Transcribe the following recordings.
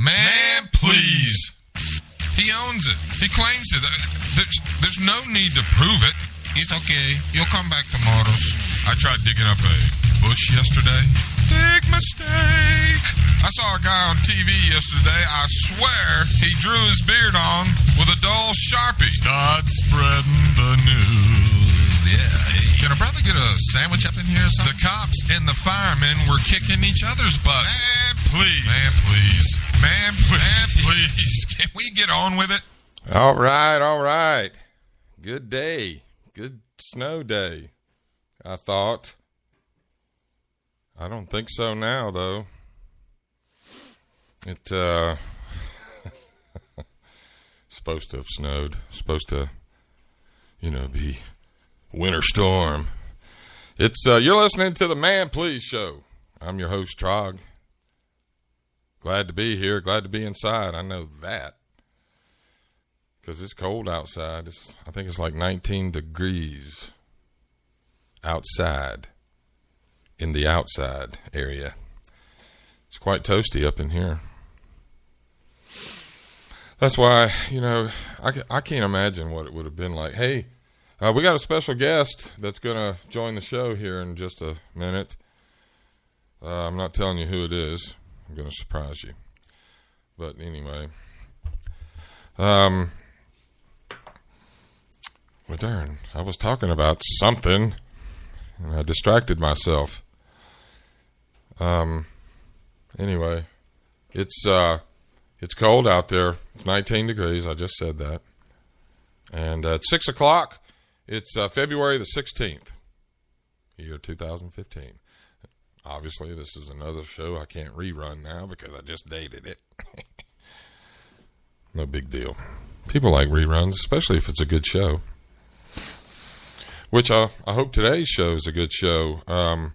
Man, please. He owns it. He claims it. There's no need to prove it. It's okay. You'll come back tomorrow. I tried digging up a bush yesterday. Big mistake. I saw a guy on TV yesterday. I swear he drew his beard on with a dull Sharpie. Start spreading the news. Yeah. Can a brother get a sandwich up in here or something? The cops and the firemen were kicking each other's butts. Man, please. Man, please. Man, please. Can we get on with it? All right. Good day. Good snow day, I thought. I don't think so now, though. It, supposed to have snowed. Supposed to, be winter storm. It's, you're listening to the Man Please Show. I'm your host, Trog. Glad to be here. Glad to be inside. I know that. Because it's cold outside. I think it's like 19 degrees outside. In the outside area. It's quite toasty up in here. That's why, I can't imagine what it would have been like. Hey, we got a special guest that's going to join the show here in just a minute. I'm not telling you who it is. I'm going to surprise you. But anyway. Well, darn, I was talking about something, and I distracted myself. Anyway, it's cold out there. It's 19 degrees. I just said that. And at 6 o'clock, it's February the 16th, year 2015. Obviously, this is another show I can't rerun now because I just dated it. No big deal. People like reruns, especially if it's a good show. Which I hope today's show is a good show. I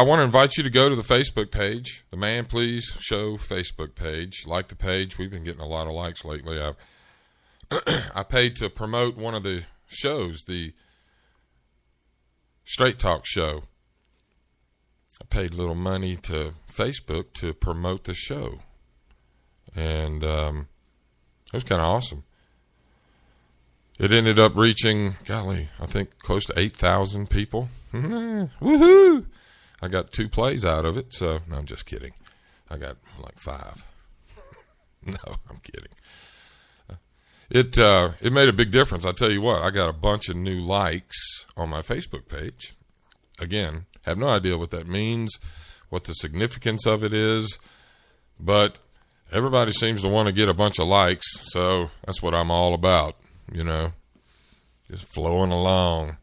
want to invite you to go to the Facebook page, the Man Please Show Facebook page. Like the page. We've been getting a lot of likes lately. I paid to promote one of the shows, the Straight Talk show. I paid a little money to Facebook to promote the show. And it was kind of awesome. It ended up reaching, I think close to 8,000 people. Woohoo! I got 2 plays out of it, so, no, I'm just kidding. I got like 5. No, I'm kidding. It made a big difference. I tell you what, I got a bunch of new likes on my Facebook page. Again, have no idea what that means, what the significance of it is, but everybody seems to want to get a bunch of likes, so that's what I'm all about. Just flowing along.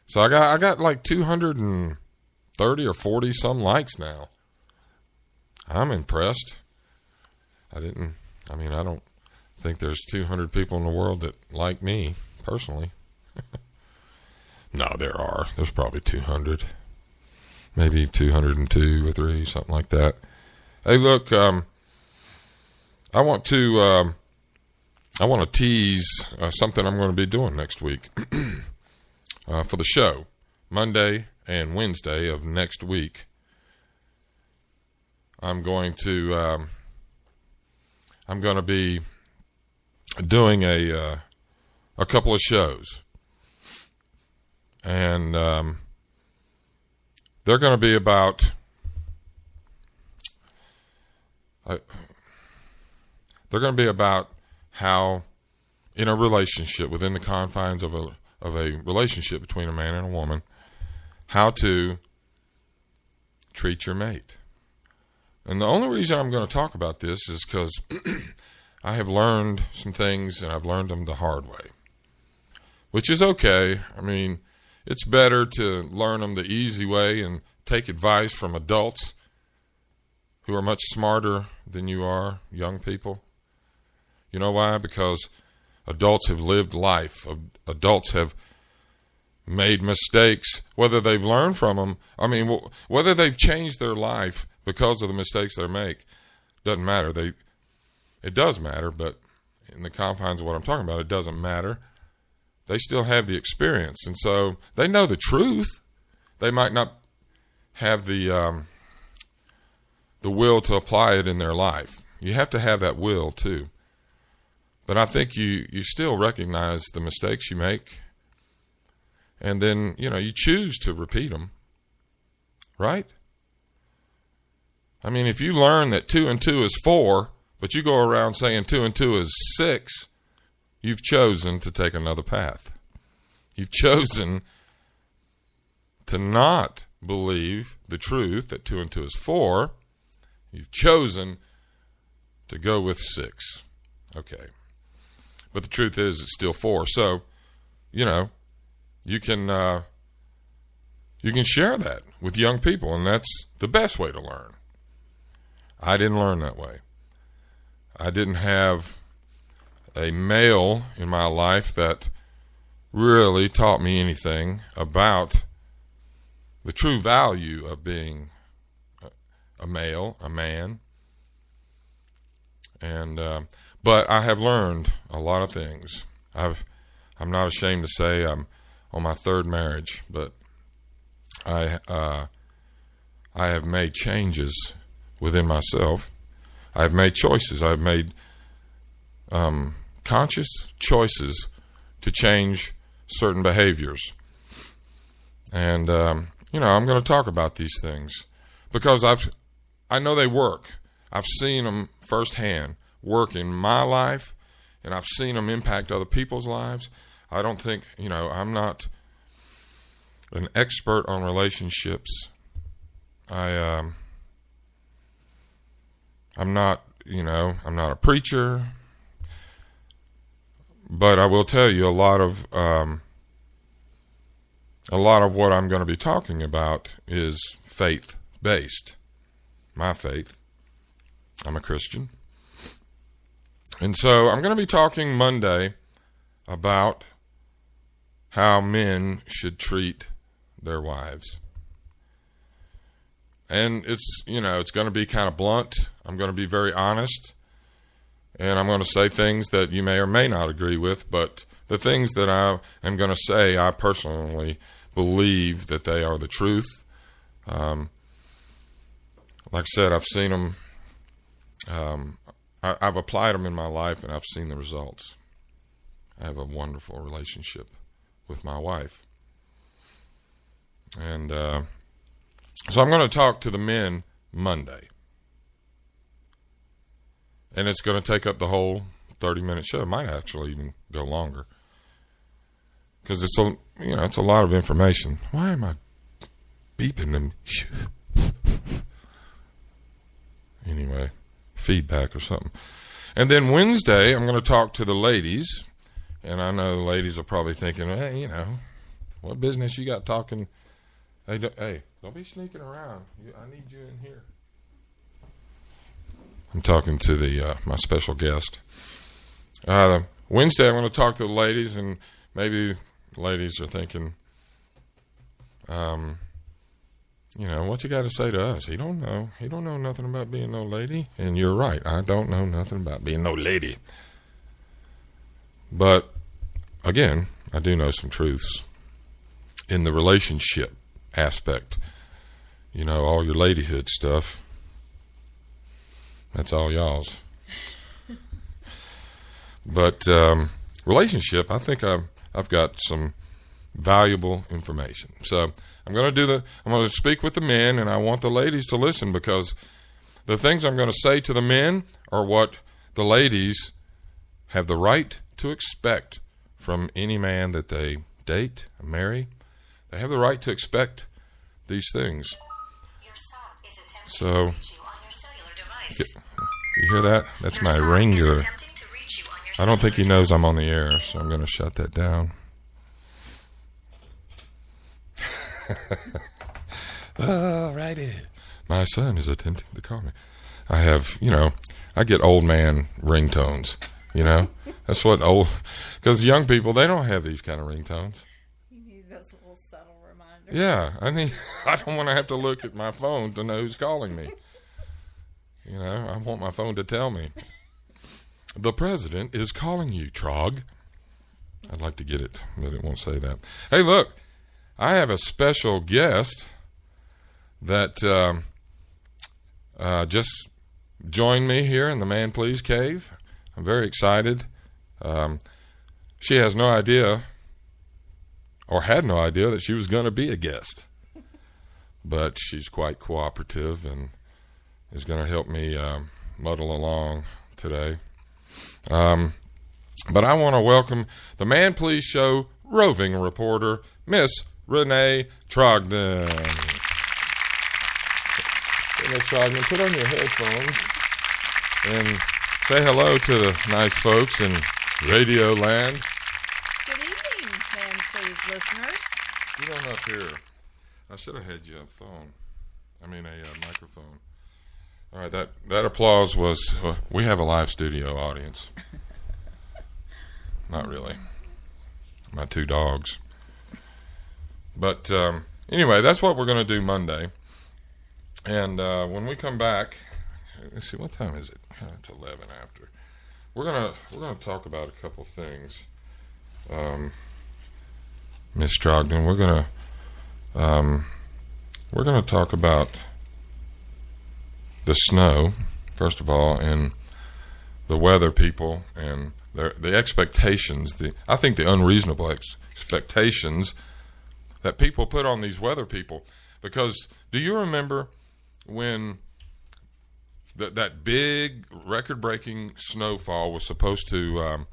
So I got like 230 or 40 some likes now. I'm impressed. I don't think there's 200 people in the world that like me personally. No, there are. There's probably 200. Maybe 202 or 3, something like that. Hey, look, I want to tease something I'm going to be doing next week for the show, Monday and Wednesday of next week. I'm going to be doing a couple of shows, and they're going to be about. They're going to be about how, in a relationship, within the confines of a relationship between a man and a woman, how to treat your mate. And the only reason I'm going to talk about this is because I have learned some things, and I've learned them the hard way, which is okay. I mean, it's better to learn them the easy way and take advice from adults who are much smarter than you are, young people. You know why? Because adults have lived life. Adults have made mistakes, whether they've learned from them. I mean, whether they've changed their life because of the mistakes they make, doesn't matter. It does matter, but in the confines of what I'm talking about, it doesn't matter. They still have the experience, and so they know the truth. They might not have the the will to apply it in their life. You have to have that will too. But I think you still recognize the mistakes you make, and then, you choose to repeat them, right? I mean, if you learn that 2 and 2 is 4, but you go around saying 2 and 2 is 6, you've chosen to take another path. You've chosen to not believe the truth that 2 and 2 is 4. You've chosen to go with 6. Okay. But the truth is it's still 4. So, you can share that with young people, and that's the best way to learn. I didn't learn that way. I didn't have a male in my life that really taught me anything about the true value of being a male, a man. And but I have learned a lot of things. I'm not ashamed to say I'm on my 3rd marriage, but I have made changes within myself. I have made choices. I've made conscious choices to change certain behaviors. And I'm going to talk about these things because I know they work. I've seen them firsthand work in my life, and I've seen them impact other people's lives. I don't think, I'm not an expert on relationships. I'm not a preacher, but I will tell you a lot of what I'm going to be talking about is faith-based. My faith. I'm a Christian. And so I'm going to be talking Monday about how men should treat their wives. And it's going to be kind of blunt. I'm going to be very honest. And I'm going to say things that you may or may not agree with. But the things that I am going to say, I personally believe that they are the truth. Like I said, I've seen them. I've applied them in my life, and I've seen the results. I have a wonderful relationship with my wife. And so I'm going to talk to the men Monday. And it's going to take up the whole 30-minute show. It might actually even go longer. Because it's a lot of information. Why am I beeping them? Anyway, feedback or something. And then Wednesday, I'm going to talk to the ladies. And I know the ladies are probably thinking, hey, what business you got talking? Hey, don't be sneaking around. I need you in here. I'm talking to my special guest. Wednesday, I'm going to talk to the ladies, and maybe the ladies are thinking, what you got to say to us? He don't know. He don't know nothing about being no lady. And you're right. I don't know nothing about being no lady. But, again, I do know some truths in the relationship aspect. All your ladyhood stuff. That's all y'all's. But relationship, I think I've got some valuable information. So I'm going to speak with the men, and I want the ladies to listen, because the things I'm going to say to the men are what the ladies have the right to expect from any man that they date, marry. They have the right to expect these things. Your son is attempting So, to reach you on your cellular device. You hear that? That's Your my son ringer. is attempting to reach you on your I don't think he cellular knows I'm device. on the air, so I'm going to shut that down. Alrighty. My son is attempting to call me. I have, I get old man ringtones, That's what because young people, they don't have these kind of ringtones. You need those little subtle reminders. Yeah, I don't want to have to look at my phone to know who's calling me. I want my phone to tell me. The president is calling you, Trog. I'd like to get it, but it won't say that. Hey, look, I have a special guest that just joined me here in the Man Please Cave. I'm very excited. She has no idea, or had no idea, that she was going to be a guest. But she's quite cooperative and is going to help me muddle along today. But I want to welcome the Man Please Show roving reporter, Miss Renee Trogdon. Hey, Miss Trogdon, put on your headphones and say hello to the nice folks in Radio Land. Good evening, Man Please listeners. Get on up here. I should have had you a phone. I mean a microphone. All right, that applause was, we have a live studio audience. Not really. My two dogs. But anyway, that's what we're going to do Monday. And when we come back, let's see, what time is it? It's 11 after. We're gonna talk about a couple things. Miss Trogdon, we're gonna talk about the snow, first of all, and the weather people and the expectations, I think the unreasonable expectations that people put on these weather people. Because do you remember when that big record-breaking snowfall was supposed to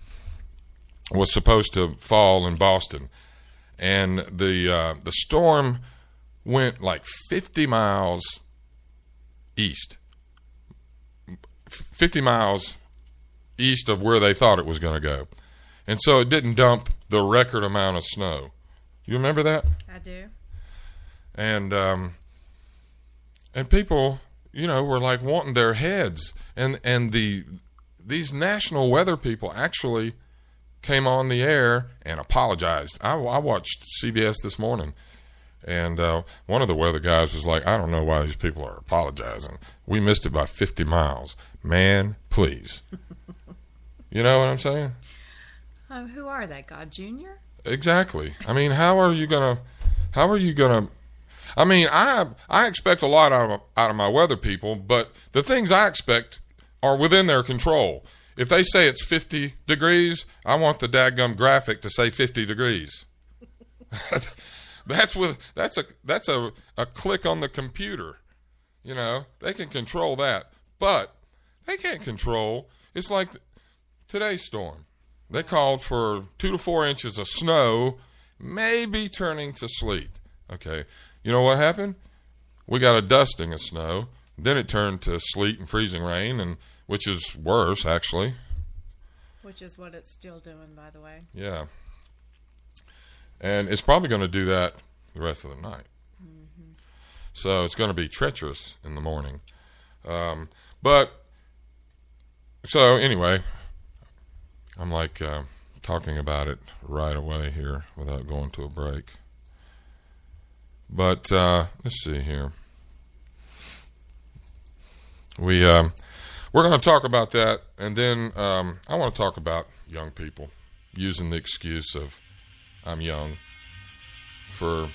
fall in Boston, and the storm went like 50 miles east, 50 miles east of where they thought it was going to go, and so it didn't dump the record amount of snow. You remember that? I do. And people, were like wanting their heads, and these national weather people actually came on the air and apologized. I watched CBS this morning, and one of the weather guys was like, I don't know why these people are apologizing. We missed it by 50 miles. Man, please. You know what I'm saying? Who are they, God Jr.? Exactly. I mean, how are you gonna I mean, I expect a lot out of my weather people, but the things I expect are within their control. If they say it's 50 degrees, I want the dadgum graphic to say 50 degrees. That's a click on the computer. They can control that, but they can't control. It's like today's storm. They called for 2 to 4 inches of snow, maybe turning to sleet. Okay. You know what happened? We got a dusting of snow. Then it turned to sleet and freezing rain, and which is worse, actually. Which is what it's still doing, by the way. Yeah. And it's probably going to do that the rest of the night. Mm-hmm. So it's going to be treacherous in the morning. So anyway, I'm like talking about it right away here without going to a break. But let's see here. We're going to talk about that, and then I want to talk about young people using the excuse of I'm young for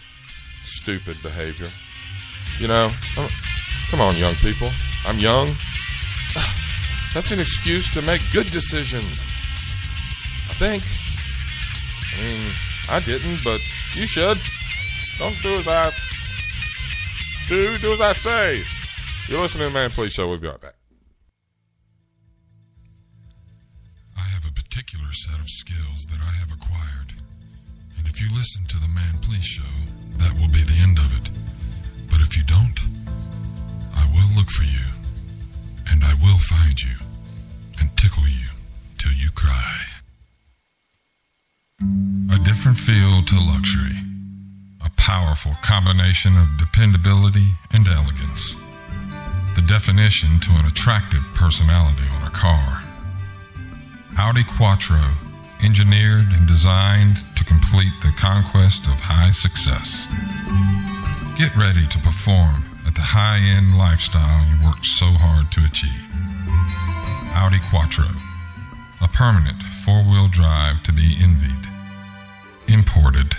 stupid behavior. Come on, young people. I'm young. That's an excuse to make good decisions, I think. I mean, I didn't, but you should. Don't do as I do. Do as I say. You're listening to the Man Please Show. We'll be right back. I have a particular set of skills that I have acquired. And if you listen to the Man Please Show, that will be the end of it. But if you don't, I will look for you. And I will find you. And tickle you till you cry. A different feel to luxury. A powerful combination of dependability and elegance. The definition to an attractive personality on a car. Audi Quattro, engineered and designed to complete the conquest of high success. Get ready to perform at the high-end lifestyle you worked so hard to achieve. Audi Quattro, a permanent four-wheel drive to be envied. Imported